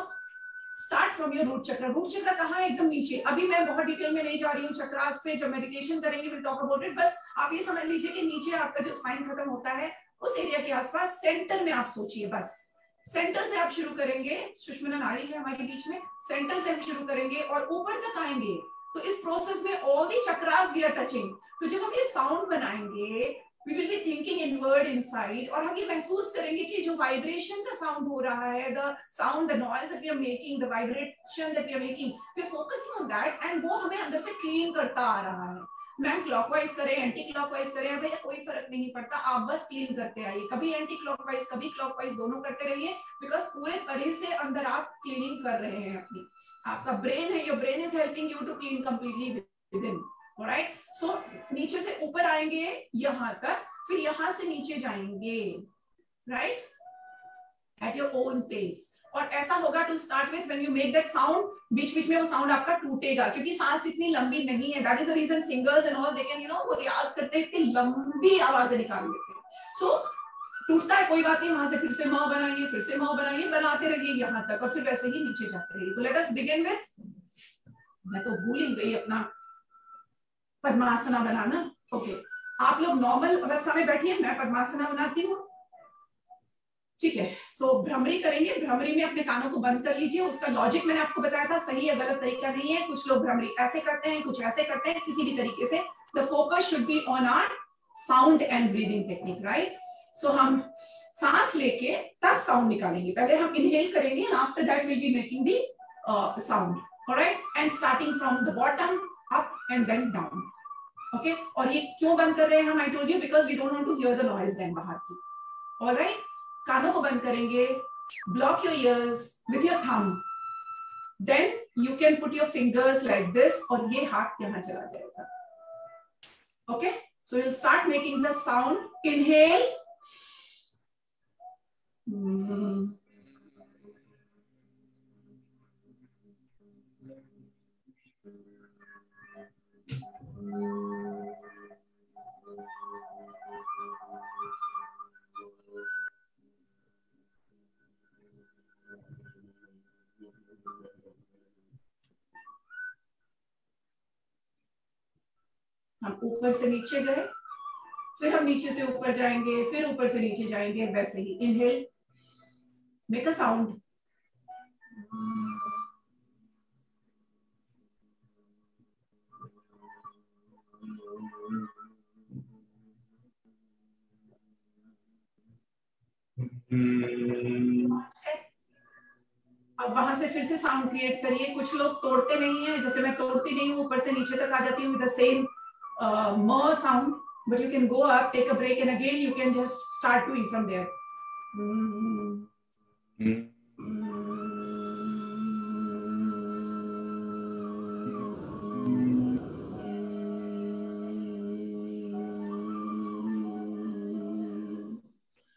start from your root chakra. Root chakra कहाँ है? एकदम नीचे. अभी मैं बहुत डिटेल में नहीं जा रही हूँ चक्रास पे, जब मेडिटेशन करेंगे विल टॉक अबाउट इट. बस आप ये समझ लीजिए कि नीचे आपका जो स्पाइन खत्म होता है उस एरिया के आसपास सेंटर में आप सोचिए. बस सेंटर से आप शुरू करेंगे. सुषुम्ना नाड़ी है हमारे बीच में, सेंटर से हम शुरू करेंगे और ऊपर तक आएंगे. तो इस प्रोसेस में all the chakras we are touching. तो जब हम ये साउंड बनाएंगे we will be thinking inward inside, और हम ये महसूस करेंगे कि जो वाइब्रेशन का साउंड हो रहा है, the sound, the noise that we are making, the vibration that we are making, we are focusing on that, and वो हमें अंदर से क्लीन करता आ रहा है. मैम क्लॉकवाइज करें, एंटी क्लॉकवाइज करें, भैया कोई फर्क नहीं पड़ता, आप बस क्लीन करते आइए. कभी एंटी क्लॉकवाइज कभी क्लॉकवाइज, दोनों करते रहिए, बिकॉज पूरे तरह से अंदर आप क्लीनिंग कर रहे हैं अपनी. आपका ब्रेन है, your brain is helping you to clean completely within. Alright, so नीचे से ऊपर आएंगे यहां तक, फिर यहां से नीचे जाएंगे, right, at your own pace. और ऐसा होगा to start with when you make that sound, बीच बीच में वो साउंड आपका टूटेगा क्योंकि सांस इतनी लंबी नहीं है. That is the reason singers and all they can, you know, वो रियाज करते हैं, इतनी लंबी आवाजें निकाल लेते हैं. सो टूटता है कोई बात नहीं, वहां से फिर से म बनाइए, फिर से म बनाइए, बनाते रहिए यहां तक और फिर वैसे ही नीचे जाते रहिए. तो लेट अस बिगिन विथ, मैं तो भूल ही गई अपना पद्मासना बनाना. ओके, आप लोग नॉर्मल अवस्था में बैठिए, मैं पद्मासना बनाती हूँ. ठीक है, सो भ्रमरी करेंगे. भ्रमरी में अपने कानों को बंद कर लीजिए. उसका लॉजिक मैंने आपको बताया था, सही है गलत तरीका नहीं है. कुछ लोग भ्रमरी ऐसे करते हैं, कुछ ऐसे करते हैं, किसी भी तरीके से the focus should be on our sound and breathing technique, right. So हम सांस लेके तब साउंड निकालेंगे. पहले हम इनहेल करेंगे and after that will be making the sound. Alright, and starting from the bottom up and then down. Okay, और ये क्यों बंद कर रहे हैं हम? I told you because we don't want to hear the noise then बाहर की. ऑलराइट, कानों को बंद करेंगे, block your ears with your thumb, then you can put your fingers like this और ये हाथ यहां चला जाएगा. Okay, so you start making the sound. Inhale, हम ऊपर से नीचे गए, फिर हम नीचे से ऊपर जाएंगे, फिर ऊपर से नीचे जाएंगे, वैसे ही. Inhale, make a sound. अब वहां से फिर से साउंड क्रिएट करिए. कुछ लोग तोड़ते नहीं है, जैसे मैं तोड़ती नहीं हूँ, ऊपर से नीचे तक आ जाती हूँ with the same M sound, but you can go up, take a break, and again you can just start doing from there.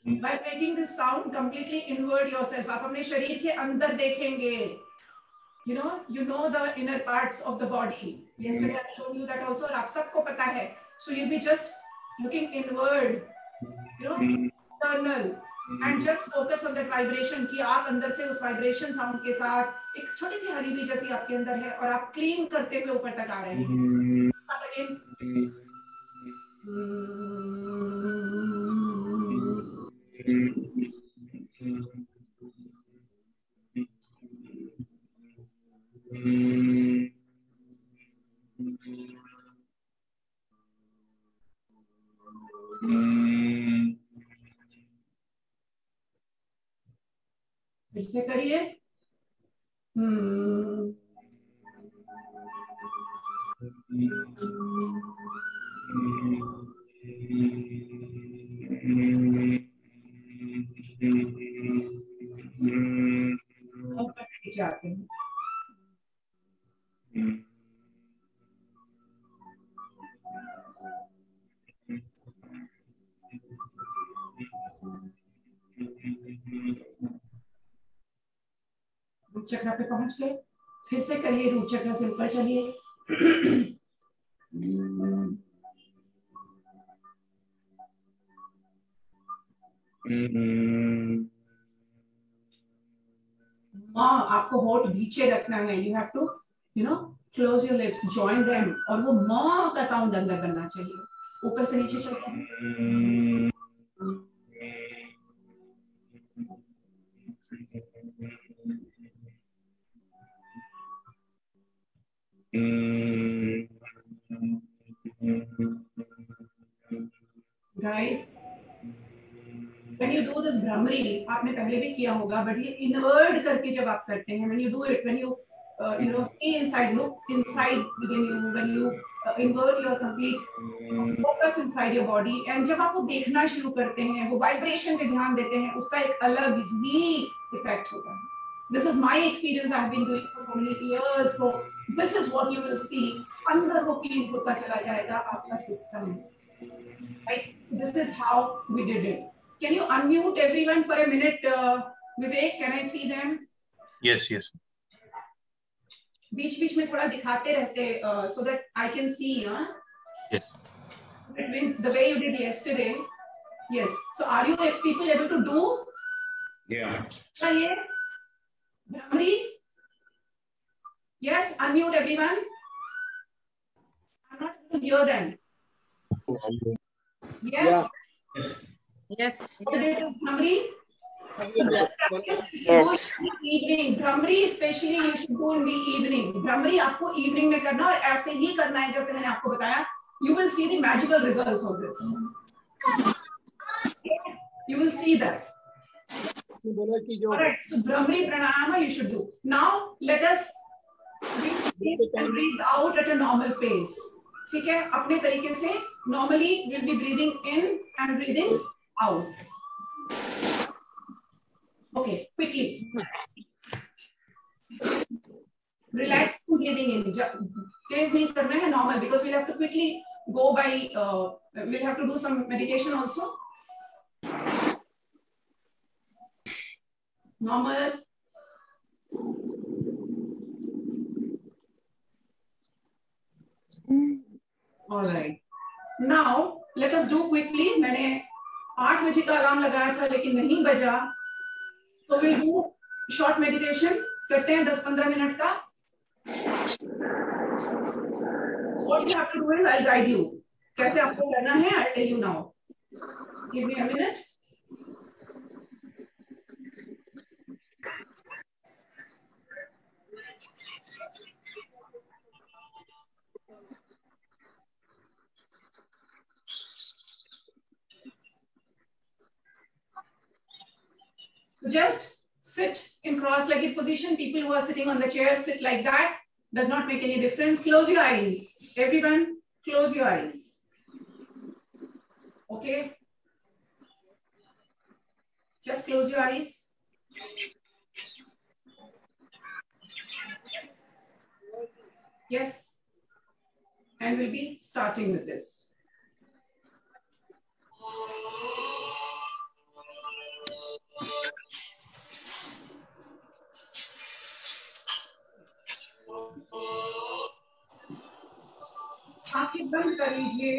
By making this sound completely inward yourself, आप अपने शरीर के अंदर देखेंगे. You know the inner parts of the body. Yesterday I showed you that also. और आप सबको पता है. So you'll be just looking inward, internal, and just focus on that vibration कि आप अंदर से उस vibration sound के साथ एक छोटी सी हरी भी जैसी आपके अंदर है और आप क्लीन करते हुए ऊपर तक आ रहे हैं. Again. फिर से करिए. जाते हैं. रूट चक्र पे पहुंच गए। फिर से करिए रूट चक्र से ऊपर चलिए। आपको होठ पीछे रखना है। You have to close your lips, join them, और वो म का साउंड अंदर बनना चाहिए। ऊपर से नीचे चलते हैं। Guys, when you do this Bhramari, आपने पहले भी किया होगा, बट ये इनवर्ट करके जब आप करते हैं, when you do it, when you see inside, look inside within you, when you invert your complete focus inside your body, and जब आप वो देखना शुरू करते हैं, वो वाइब्रेशन पे ध्यान देते हैं, उसका एक अलग ही इफेक्ट होता है। This is my experience. I've been doing it for so many years. So this is what you will see. अंदर वो क्लीन होता चला जाएगा आपका system. Right? So this is how we did it. Can you unmute everyone for a minute, Vivek? Can I see them?
Yes, yes.
बीच-बीच में थोड़ा दिखाते रहते, so that I can see.
Yes.
The way you did yesterday. Yes. So are you people able to do?
Yeah.
ये Brahmari? Yes. Unmute everyone. I'm not able to hear them. Yes.
Yeah.
Yes.
Yes.
Brahmari?
Yes.
Evening. Brahmari especially you should do in the evening. Brahmari आपको evening में करना, और ऐसे ही करना है जैसे मैंने आपको बताया. You will see the magical results of this. You will see that. Alright, so Brahmari pranayama you should do. Now let us breathe out at a normal pace. ठीक है, अपने तरीके से normally we'll be breathing in and breathing out. Okay, quickly. Relax breathing in. Tease नहीं करना है, normal, because we'll have to quickly go by. We'll have to do some meditation also. Normal. All right. Now let us do quickly. मैंने 8 बजे का alarm लगाया था लेकिन नहीं बजा, so we'll do short meditation. करते हैं 10-15 मिनट का. What you have to do is I'll guide you. कैसे आपको करना है I'll tell you now. Give me a minute. So just sit in cross-legged position. People who are sitting on the chair sit like that. Does not make any difference. Close your eyes. Everyone, close your eyes. Okay. Just close your eyes. Yes. And we'll be starting with this. आंखें बंद कर लीजिए.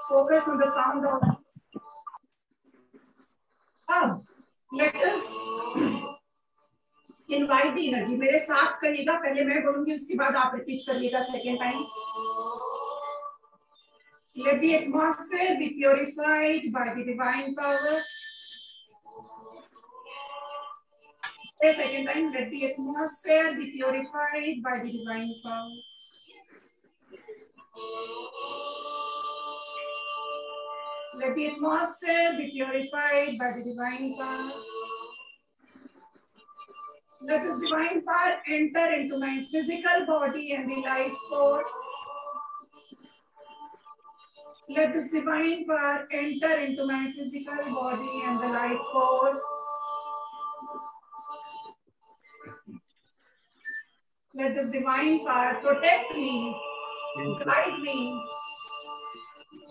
Focus on the sound of. अब let us invite the energy. मेरे साथ करिएगा, पहले मैं बोलूंगी उसके बाद आप रिपीट करिएगा second time. Let the atmosphere be purified by the divine power. Say second time. Let the atmosphere be purified by the divine power. Let the atmosphere be purified by the divine power. Let this divine power enter into my physical body and the life force. Let this divine power enter into my physical body and the life force. Let this divine power protect me, guide me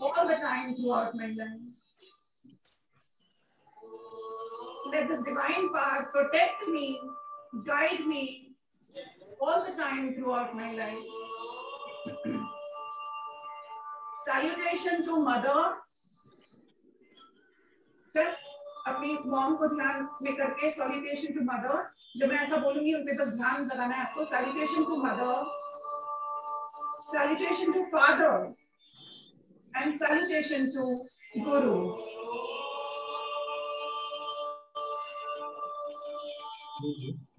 all the time throughout my life. let this divine power protect me, guide me all the time throughout my life. Salutation to mother. Just अपनी mom को ध्यान में करके salutation to mother. जब मैं ऐसा बोलूंगी उन पे बस ध्यान लगाना है आपको. Salutation to mother, salutation to father, and salutation to guru.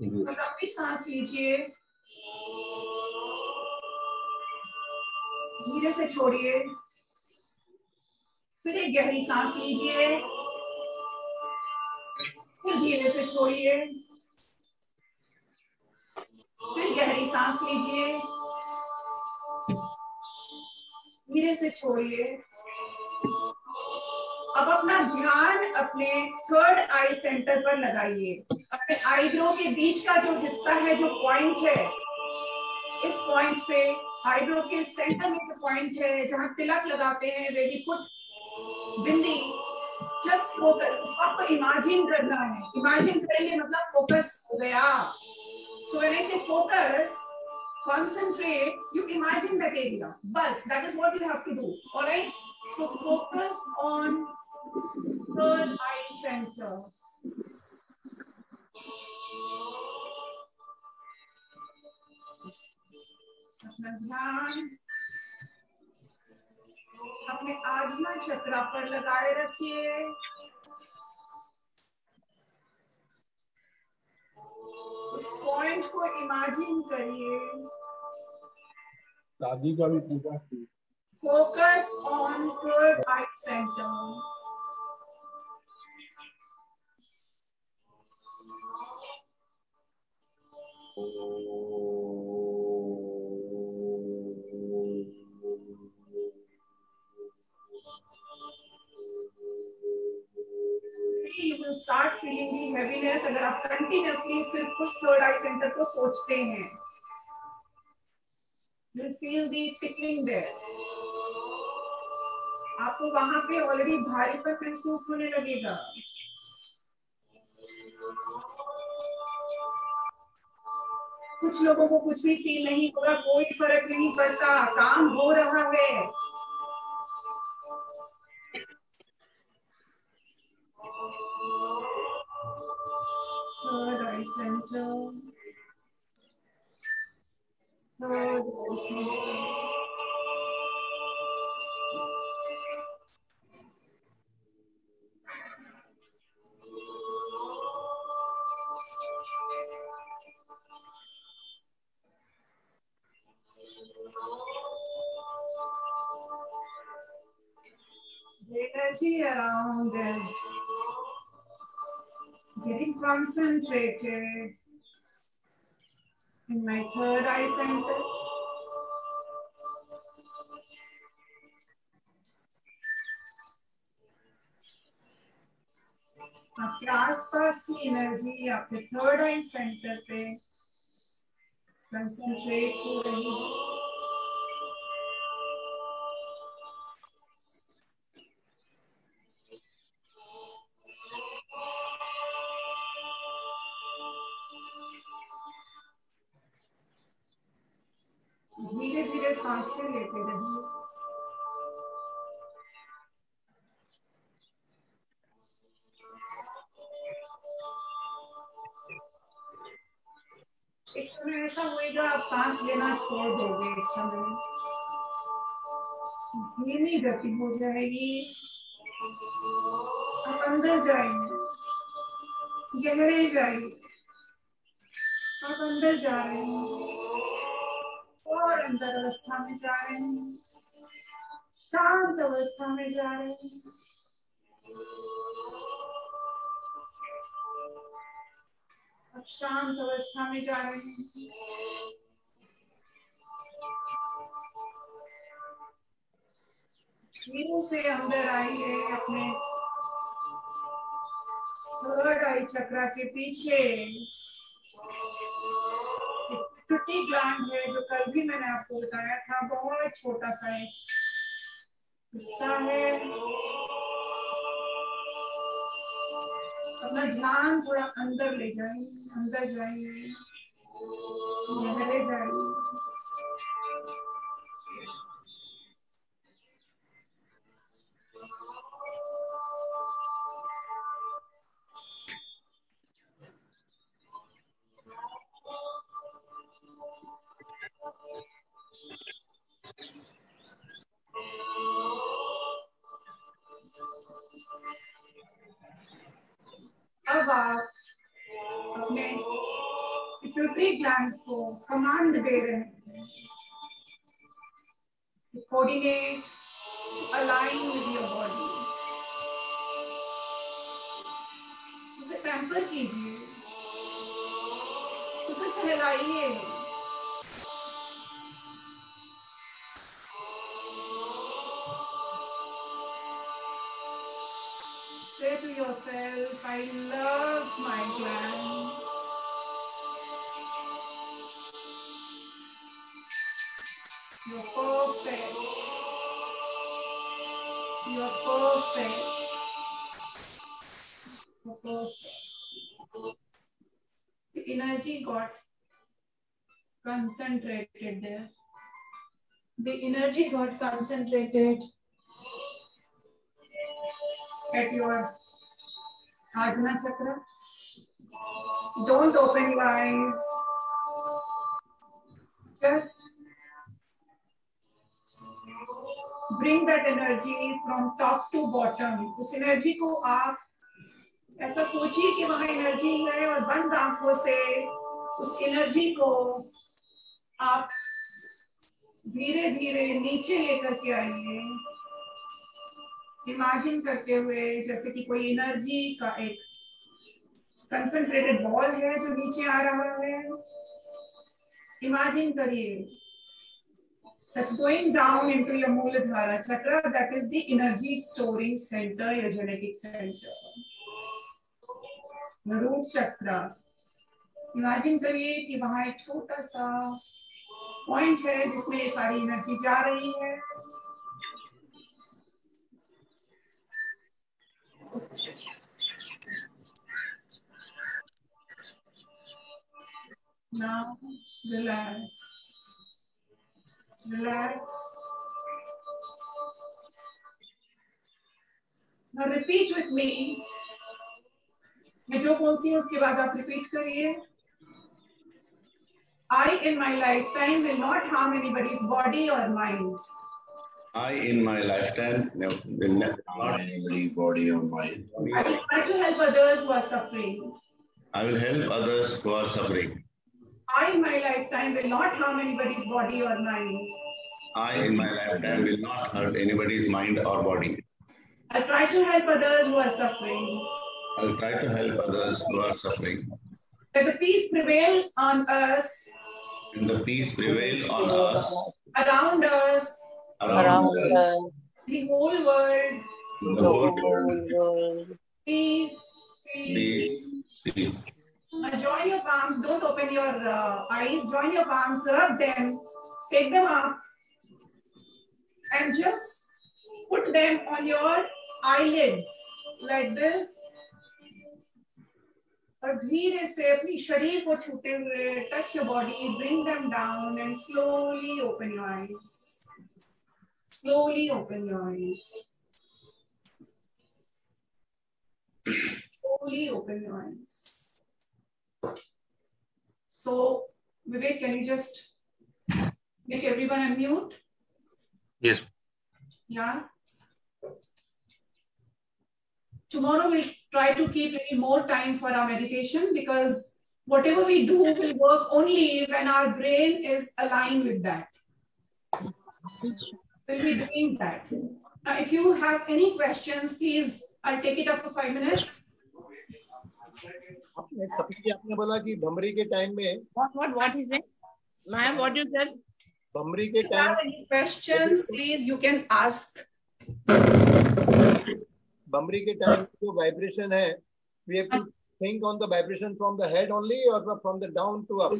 लंबी सांस लीजिए, धीरे से छोड़िए, फिर एक गहरी सांस लीजिए, फिर धीरे से छोड़िए, फिर गहरी सांस लीजिए, धीरे से छोड़िए. अब अपना ध्यान अपने थर्ड आई सेंटर पर लगाइए. अपने आईब्रो के बीच का जो हिस्सा है, जो पॉइंट है, इस पॉइंट पे आईब्रो के सेंटर में जो पॉइंट है जहां तिलक लगाते हैं, where we put bindi, just focus. आपको इमेजिन करना है. इमेजिन करेंगे मतलब फोकस हो गया. So when I say focus, concentrate, you imagine that area. Bas, that is what you have to do. All right. So focus on third eye center. अपना ध्यान अपने आज्ञा चक्र पर लगाए रखिए. उस पॉइंट को इमेजिन करिए.
दादी का भी पूजा.
Focus on third eye center. You will start feeling the heaviness अगर आप continuously सिर्फ उस third eye center को सोचते हैं. You will feel the tickling there. आपको वहां पे ऑलरेडी भारीपन महसूस होने लगेगा. कुछ लोगों को कुछ भी फील नहीं होगा, कोई फर्क नहीं पड़ता, काम हो रहा है. Third eye center. Third eye center. The energy around is getting concentrated in my third eye center. आपके आसपास की एनर्जी आपके थर्ड आई सेंटर पे कंसंट्रेट हो रही है. धीरे धीरे सांसें लेते रहिए. एक समय ऐसा होएगा आप सांस लेना छोड़ दोगे. इस समय धीमी गति हो जाएगी. आप अंदर जाएंगे, गहरे जाइए. आप अंदर जा रहे हैं और अंदर अवस्था में जा रहे हैं, शांत अवस्था में जा रहे हैं. अब शांत अवस्था में जा रहे हैं. धीरे से अंदर आइए. अपने थर्ड आई चक्र के पीछे पिट्यूटरी ग्लैंड है, जो कल भी मैंने आपको बताया था. बहुत छोटा सा एक हिस्सा है. अपना ध्यान थोड़ा अंदर ले जाइए, अंदर जाइए, गहरे जाइए। अब आप अपने पिट्यूटरी ग्लैंड को कमांड दे रहे हैं, coordinate, align with your body. उसे पैम्पर कीजिए, उसे सहलाइए। Say to yourself, I love my glands. You're perfect. You're perfect. You're perfect. The energy got concentrated there. The energy got concentrated at your Ajna chakra. Don't open your eyes. Just bring that energy from top to bottom. उस energy को आप ऐसा सोचिए कि वहां energy है और बंद आंखों से उस एनर्जी को आप धीरे धीरे नीचे लेकर के आइए, इमेजिन करते हुए जैसे कि कोई एनर्जी का एक कंसंट्रेटेड बॉल है जो नीचे आ रहा है। इमेजिन करिए that's going down into your Muladhara chakra, that is the energy storing center, your genetic center. The root chakra. Imagine करिए कि वहां एक छोटा सा पॉइंट है जिसमें ये सारी एनर्जी जा रही है। Now relax. Relax. Now repeat with me. मैं जो बोलती हूँ उसके बाद आप रिपीट करिए। I in my lifetime will not harm anybody's body or mind.
I in my lifetime will not
harm anybody's body or mind.
I will try to help others who are suffering.
I will help others who are suffering.
I in my lifetime will not harm anybody's body or mind.
I in my lifetime will not hurt anybody's mind or body.
I'll try to help others who are suffering.
I'll try to help others who are suffering.
Let the peace prevail on us.
And the peace prevail on us.
Around us.
Around us.
The whole world.
The whole world.
Peace.
Peace. Peace.
Now join your palms. Don't open your eyes. Join your palms. Rub them. Take them up. And just put them on your eyelids. Like this. और धीरे से अपनी शरीर को छूते हुए touch your body, bring them down and slowly open your eyes. Slowly open your eyes. Slowly open your eyes. So, Vivek, can you just make everyone unmute?
Yes.
Yeah. Tomorrow we'll try to keep a little more time for our meditation because whatever we do will work only when our brain is aligned with that. We'll be doing that. Now, if you have any questions, please, I'll take it up for 5 minutes.
आपने बोला कि भमरी के time में
what is it? Ma'am, what you said?
भमरी के
If you have
time
any questions, please, you can ask.
भमरी के time जो vibration है, we have to think on the vibration from the head only or from the down to up.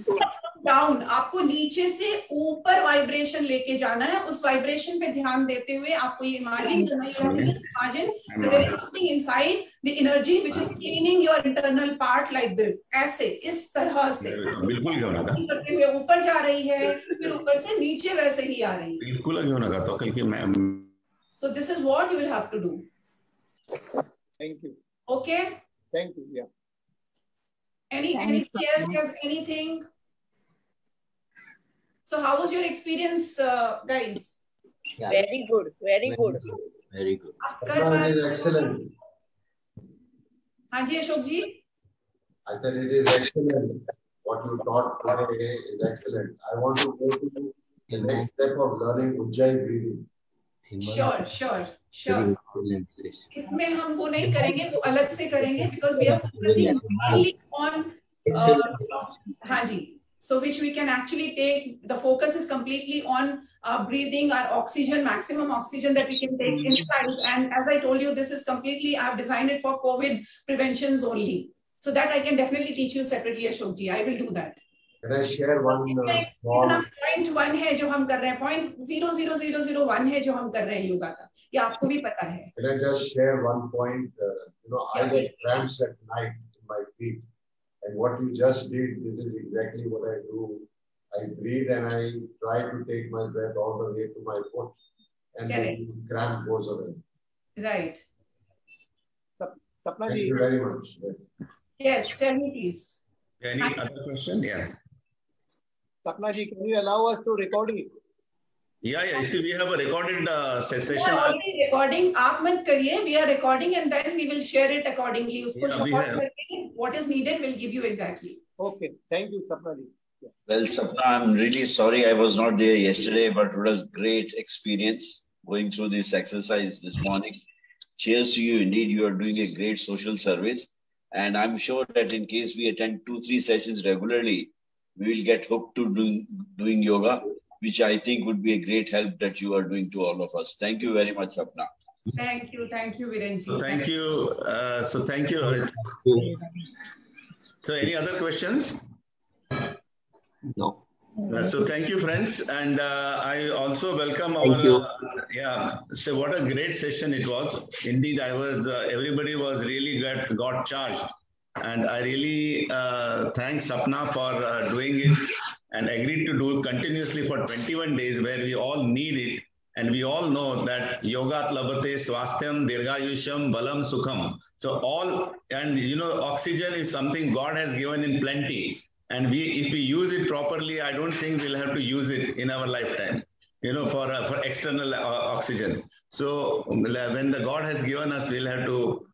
Down, आपको नीचे से ऊपर vibration लेके जाना है. उस वाइब्रेशन पे ध्यान देते हुए आपको ये इमेजिन करना है. You have to just imagine that there is something inside the energy which is cleaning your internal part like this. ऐसे, इस तरह से
बिल्कुल क्यों ना था,
करते हुए ऊपर जा रही है, फिर ऊपर से नीचे वैसे ही आ रही है.
बिल्कुल क्यों ना था. तो कल की मैं
So this is what you will have to do.
Thank you.
Okay.
Thank you. Yeah.
Anybody else has anything? So how was your experience, guys?
Yeah.
Very good. Very good.
Very good.
Sapna
is excellent.
हाँ जी अशोक जी.
I said it is excellent. What you taught today is excellent. I want to go to the next step of learning Ujjayi breathing.
Sure. इसमें हम वो नहीं करेंगे, वो अलग से करेंगे because we are focusing mainly on हाँ जी. So which we can actually take, the focus is completely on breathing, our oxygen, maximum oxygen that we can take inside. And as I told you, this is completely, I've designed it for COVID preventions only. So that I can definitely teach you separately, Ashok ji. I will do that.
Can I share one small...
Point 1 है जो हम कर रहे हैं, point 0.0001 है जो हम कर रहे हैं योगा का, ये आपको भी पता है.
Can I just share one point? I get cramps at night in my feet. And what you just did, this is exactly what I do. I breathe and I try to take my breath all the way to my foot. And then cramp goes away.
Right.
Sapna
Thank
ji.
you very much.
Yes, tell me please.
any other question? Yeah.
Sapna ji, can you allow us to record it?
Yeah. See, we have a recorded session.
We are already recording. आप मत करिए. We are recording and then we will share it accordingly. उसको short करके what is needed will give you exactly.
Okay. Thank you, Sapna ji. Yeah.
Well, Sapna, I'm really sorry I was not there yesterday, but it was great experience going through this exercise this morning. Cheers to you. Indeed, you are doing a great social service. And I'm sure that in case we attend 2-3 sessions regularly, we will get hooked to doing yoga, which I think would be a great help that you are doing to all of us. Thank you very much, Sapna.
Thank you, Virenji.
So thank you. So any other questions?
No.
So thank you, friends, and I also welcome our. So what a great session it was. Indeed, everybody was really got charged, and I really thank Sapna for doing it and agreed to do continuously for 21 days, where we all need it, and we all know that yoga labate swasthyam dirghayusham balam sukham. So oxygen is something God has given in plenty. And if we use it properly, I don't think we'll have to use it in our lifetime, for external oxygen. So when the God has given us, we'll have to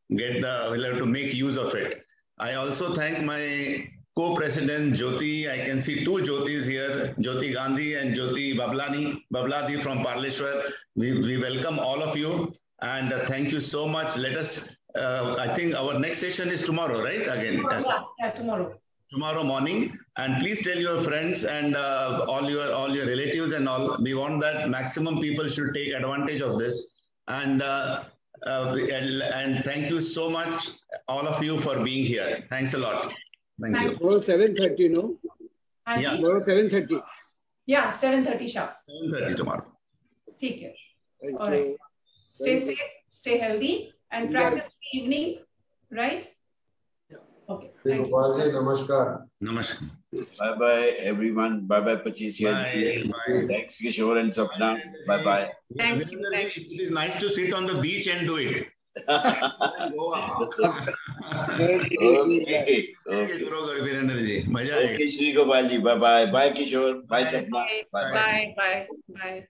make use of it. I also thank my co-president Jyoti. I can see two Jyotis here, Jyoti Gandhi and Jyoti Babladi from Parleshwar. We welcome all of you, and thank you so much. Let us. I think our next session is tomorrow, right? Again.
Tomorrow.
Tomorrow morning, and please tell your friends and all your relatives and all. We want that maximum people should take advantage of this, and thank you so much, all of you, for being here. Thanks a lot. Thank you.
Tomorrow 7:30, no?
Yeah.
Tomorrow 7:30.
Yeah, 7:30 sharp.
7:30 tomorrow.
ठीक है. All right. Stay safe, stay healthy, and practice in the evening, right? Okay. Thank you.
Namaskar.
Namaskar.
Bye bye, everyone. Bye bye, Patricia.
Bye.
Thanks, Kishore and Sapna. Bye bye.
Thank you.
It is nice to sit on the beach and do it.
Okay, Shri Gopal ji. Bye bye. Bye, Kishore. Bye, Sapna.
Bye. Bye.